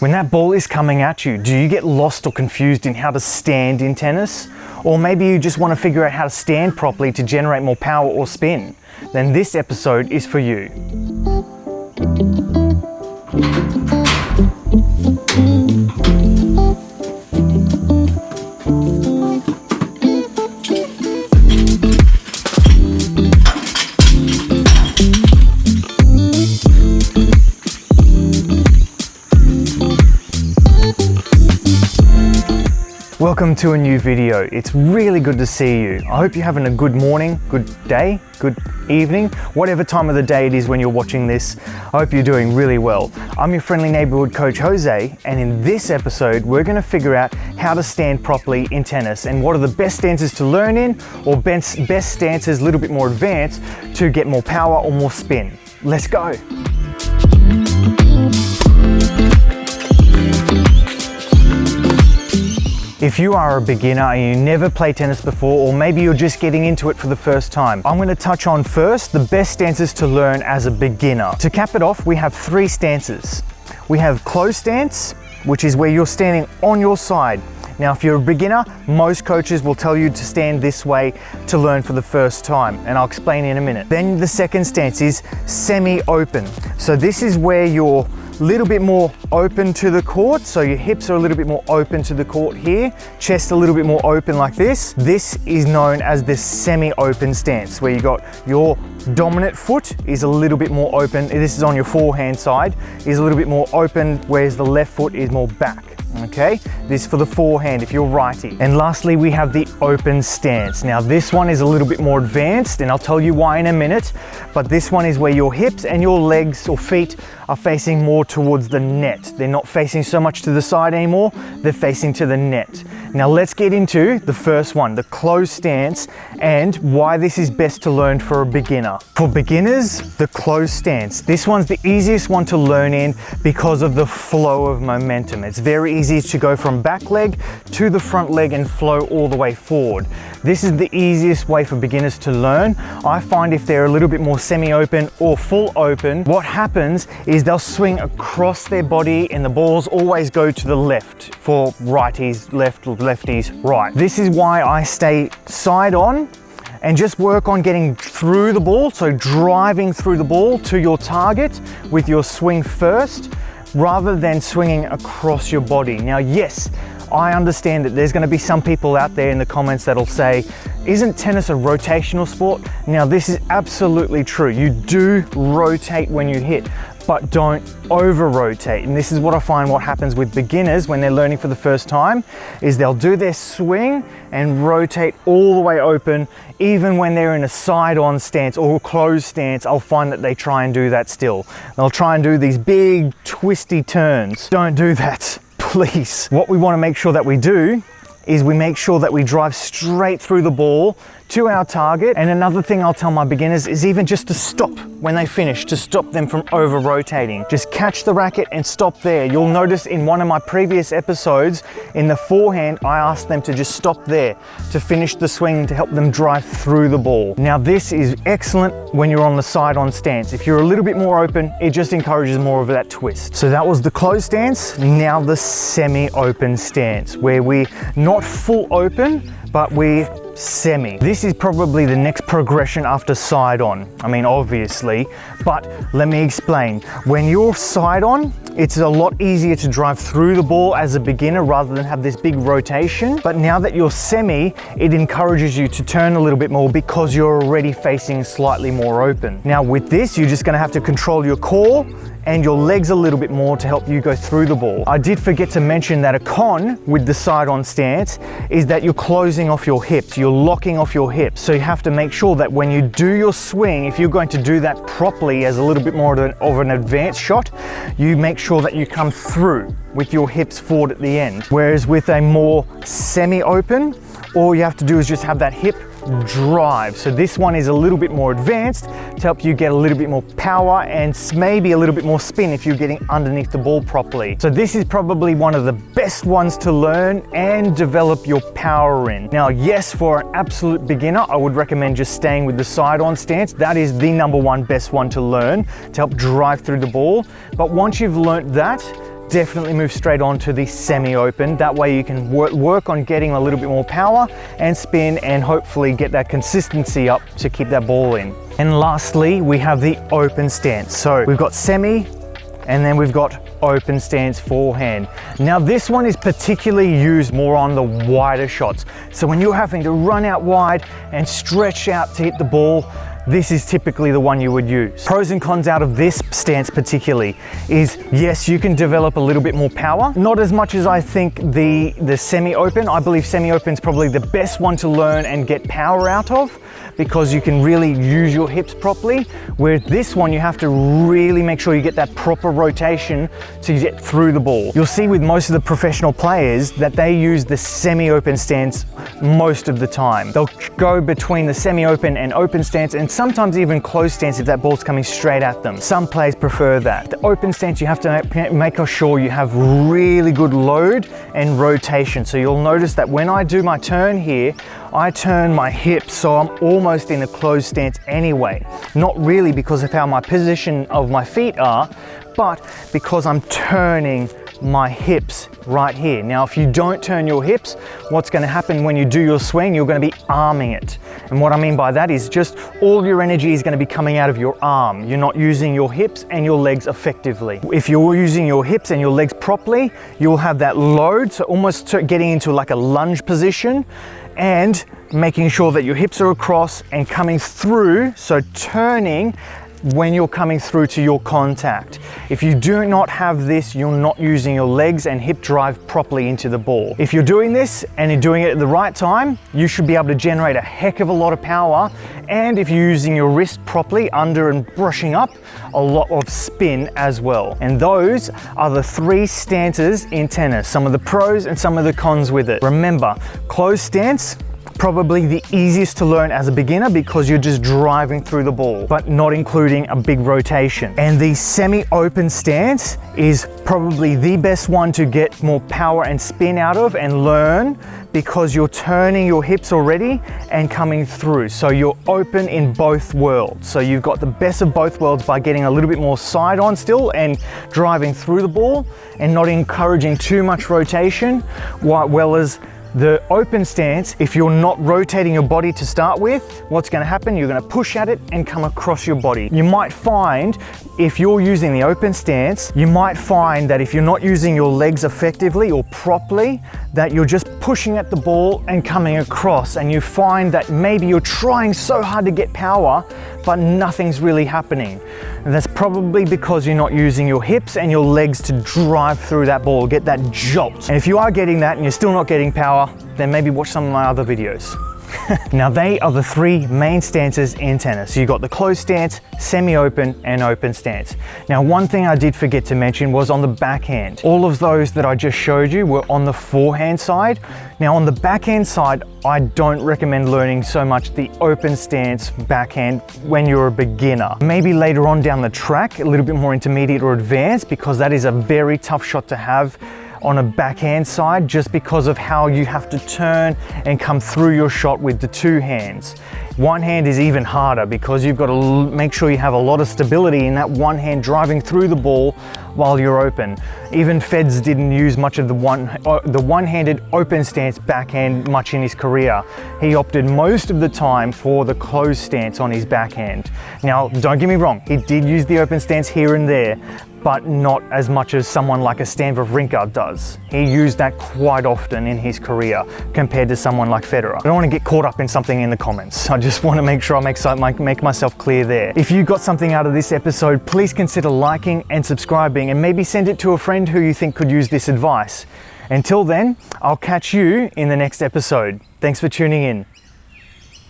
When that ball is coming at you, do you get lost or confused in how to stand in tennis? Or maybe you just want to figure out how to stand properly to generate more power or spin? Then this episode is for you. Welcome to a new video. It's really good to see you. I hope you're having a good morning, good day, good evening, whatever time of the day it is when you're watching this. I hope you're doing really well. I'm your friendly neighborhood coach Jose, and in this episode we're going to figure out how to stand properly in tennis and what are the best stances to learn in, or best stances a little bit more advanced to get more power or more spin. Let's go. If you are a beginner and you never played tennis before, or maybe you're just getting into it for the first time, I'm going to touch on first the best stances to learn as a beginner. To cap it off, we have three stances. We have closed stance, which is where you're standing on your side. Now, if you're a beginner, most coaches will tell you to stand this way to learn for the first time, and I'll explain in a minute. Then the second stance is semi-open. So this is where you're a little bit more open to the court, so your hips are a little bit more open to the court here, chest a little bit more open like this. This is known as the semi-open stance, where you got your dominant foot is a little bit more open. This is on your forehand side, is a little bit more open, whereas the left foot is more back. Okay, this for the forehand if you're righty. And lastly, we have the open stance. Now this one is a little bit more advanced, and I'll tell you why in a minute, but this one is where your hips and your legs or feet are facing more towards the net. They're not facing so much to the side anymore, they're facing to the net. Now let's get into the first one, the closed stance, and why this is best to learn for a beginner. For beginners, the closed stance. This one's the easiest one to learn in because of the flow of momentum. It's very easy to go from back leg to the front leg and flow all the way forward. This is the easiest way for beginners to learn. I find if they're a little bit more semi-open or full open, what happens is they'll swing across their body and the balls always go to the left for righties, left, lefties, right. This is why I stay side on and just work on getting through the ball, so driving through the ball to your target with your swing first, rather than swinging across your body. Now, yes, I understand that there's going to be some people out there in the comments that'll say, isn't tennis a rotational sport? Now, this is absolutely true. You do rotate when you hit, but don't over rotate. And this is what I find what happens with beginners when they're learning for the first time, is they'll do their swing and rotate all the way open. Even when they're in a side-on stance or closed stance, I'll find that they try and do that still. They'll try and do these big twisty turns. Don't do that, please. What we want to make sure that we do is we make sure that we drive straight through the ball to our target. And another thing I'll tell my beginners is even just to stop when they finish, to stop them from over rotating. Just catch the racket and stop there. You'll notice in one of my previous episodes in the forehand, I asked them to just stop there to finish the swing to help them drive through the ball. Now this is excellent when you're on the side-on stance. If you're a little bit more open, it just encourages more of that twist. So that was the closed stance. Now the semi-open stance, where we're not full open, but we semi. This is probably the next progression after side on. I mean, obviously, but let me explain. When you're side on, it's a lot easier to drive through the ball as a beginner rather than have this big rotation. But now that you're semi, it encourages you to turn a little bit more because you're already facing slightly more open. Now with this, you're just gonna have to control your core and your legs a little bit more to help you go through the ball. I did forget to mention that a con with the side-on stance is that you're closing off your hips, you're locking off your hips. So you have to make sure that when you do your swing, if you're going to do that properly as a little bit more of an advanced shot, you make sure that you come through with your hips forward at the end. Whereas with a more semi-open, all you have to do is just have that hip drive. So this one is a little bit more advanced to help you get a little bit more power and maybe a little bit more spin if you're getting underneath the ball properly. So this is probably one of the best ones to learn and develop your power in. Now, yes, for an absolute beginner, I would recommend just staying with the side-on stance. That is the number one best one to learn to help drive through the ball. But once you've learnt that, definitely move straight on to the semi-open. That way you can work on getting a little bit more power and spin and hopefully get that consistency up to keep that ball in. And lastly, we have the open stance. So we've got semi, and then we've got open stance forehand. Now this one is particularly used more on the wider shots. So when you're having to run out wide and stretch out to hit the ball, this is typically the one you would use. Pros and cons out of this stance particularly is, yes, you can develop a little bit more power. Not as much as I think the semi-open. I believe semi-open is probably the best one to learn and get power out of, because you can really use your hips properly. Where this one, you have to really make sure you get that proper rotation to get through the ball. You'll see with most of the professional players that they use the semi-open stance most of the time. They'll go between the semi-open and open stance, and sometimes even closed stance if that ball's coming straight at them. Some players prefer that. The open stance, you have to make sure you have really good load and rotation. So you'll notice that when I do my turn here, I turn my hips so I'm almost in a closed stance anyway. Not really because of how my position of my feet are, but because I'm turning my hips right here. Now, if you don't turn your hips, what's going to happen when you do your swing? You're going to be arming it. And what I mean by that is just all your energy is going to be coming out of your arm. You're not using your hips and your legs effectively. If you're using your hips and your legs properly, you'll have that load, so almost getting into like a lunge position, and making sure that your hips are across and coming through, so turning when you're coming through to your contact. If you do not have this, you're not using your legs and hip drive properly into the ball. If you're doing this and you're doing it at the right time, you should be able to generate a heck of a lot of power. And if you're using your wrist properly under and brushing up, a lot of spin as well. And those are the three stances in tennis, some of the pros and some of the cons with it. Remember, closed stance, probably the easiest to learn as a beginner because you're just driving through the ball, but not including a big rotation. And the semi-open stance is probably the best one to get more power and spin out of and learn, because you're turning your hips already and coming through. So you're open in both worlds. So you've got the best of both worlds by getting a little bit more side on still and driving through the ball and not encouraging too much rotation, well as the open stance. If you're not rotating your body to start with, what's going to happen? You're going to push at it and come across your body. You might find, if you're using the open stance, you might find that if you're not using your legs effectively or properly, that you're just pushing at the ball and coming across, and you find that maybe you're trying so hard to get power, but nothing's really happening. And that's probably because you're not using your hips and your legs to drive through that ball, get that jolt. And if you are getting that and you're still not getting power, then maybe watch some of my other videos. Now they are the three main stances in tennis. You've got the closed stance, semi-open and open stance. Now one thing I did forget to mention was on the backhand. All of those that I just showed you were on the forehand side. Now on the backhand side, I don't recommend learning so much the open stance backhand when you're a beginner. Maybe later on down the track, a little bit more intermediate or advanced, because that is a very tough shot to have on a backhand side, just because of how you have to turn and come through your shot with the two hands. One hand is even harder because you've got to make sure you have a lot of stability in that one hand driving through the ball while you're open. Even Feds didn't use much of the one-handed open stance backhand much in his career. He opted most of the time for the closed stance on his backhand. Now, don't get me wrong, he did use the open stance here and there, but not as much as someone like a Stan Wawrinka does. He used that quite often in his career compared to someone like Federer. I don't want to get caught up in something in the comments. I just want to make sure I make myself clear there. If you got something out of this episode, please consider liking and subscribing, and maybe send it to a friend who you think could use this advice. Until then, I'll catch you in the next episode. Thanks for tuning in.